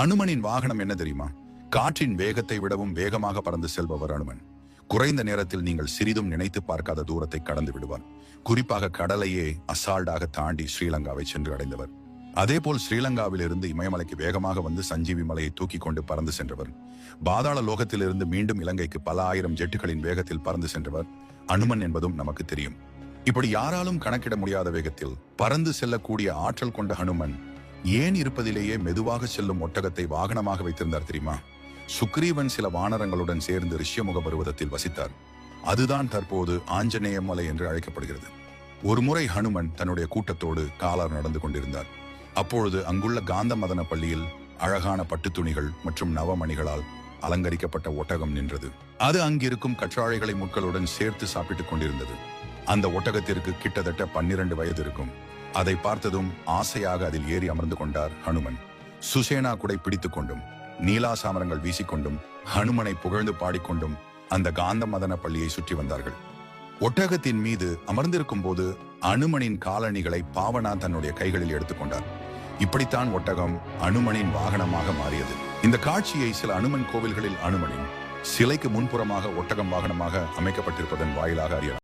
அனுமனின் வாகனம் என்ன தெரியுமா? காற்றின் வேகத்தை விடவும் வேகமாக பறந்து செல்பவர் அனுமன். குறைந்த நேரத்தில் நீங்கள் சிறிதும் நினைத்து பார்க்காத தூரத்தை கடந்து விடுவார். குறிப்பாக கடலையே அசால்டாக தாண்டி ஸ்ரீலங்காவை சென்று அடைந்தவர். அதேபோல் ஸ்ரீலங்காவில் இருந்து இமயமலைக்கு வேகமாக வந்து சஞ்சீவி மலையை தூக்கி கொண்டு பறந்து சென்றவர். பாதாள லோகத்திலிருந்து மீண்டும் இலங்கைக்கு பல ஆயிரம் ஜெட்டுகளின் வேகத்தில் பறந்து சென்றவர் அனுமன் என்பதும் நமக்கு தெரியும். இப்படி யாராலும் கணக்கிட முடியாத வேகத்தில் பறந்து செல்லக்கூடிய ஆற்றல் கொண்ட ஹனுமன் ஏன் இருப்பதிலேயே மெதுவாக செல்லும் ஒட்டகத்தை வாகனமாக வைத்திருந்தார் தெரியுமா? சுக்ரீவன் சில வானரங்களுடன் சேர்ந்து ரிஷ்யமுக பருவதத்தில் வசித்தார். அதுதான் தற்போது ஆஞ்சநேய மலை என்று அழைக்கப்படுகிறது. ஒருமுறை ஹனுமன் தன்னுடைய கூட்டத்தோடு காலார் நடந்து கொண்டிருந்தார். அப்பொழுது அங்குள்ள காந்த மதன பள்ளியில் அழகான பட்டு துணிகள் மற்றும் நவமணிகளால் அலங்கரிக்கப்பட்ட ஒட்டகம் நின்றது. அது அங்கிருக்கும் கற்றாழைகளை முட்களுடன் சேர்த்து சாப்பிட்டுக் கொண்டிருந்தது. அந்த ஒட்டகத்திற்கு கிட்டத்தட்ட 12 வயது இருக்கும். அதை பார்த்ததும் ஆசையாக அதில் ஏறி அமர்ந்து கொண்டார் ஹனுமன். சுசேனா குடை பிடித்துக் கொண்டும் நீலா சாமரங்கள் வீசிக்கொண்டும் ஹனுமனை புகழ்ந்து பாடிக்கொண்டும் அந்த காந்த மதன பள்ளியை சுற்றி வந்தார்கள். ஒட்டகத்தின் மீது அமர்ந்திருக்கும் போது அனுமனின் காலணிகளை பாவனா தன்னுடைய கைகளில் எடுத்துக்கொண்டார். இப்படித்தான் ஒட்டகம் அனுமனின் வாகனமாக மாறியது. இந்த காட்சியை சில அனுமன் கோவில்களில் அனுமனின் சிலைக்கு முன்புறமாக ஒட்டகம் வாகனமாக அமைக்கப்பட்டிருப்பதன் வாயிலாக அறியலாம்.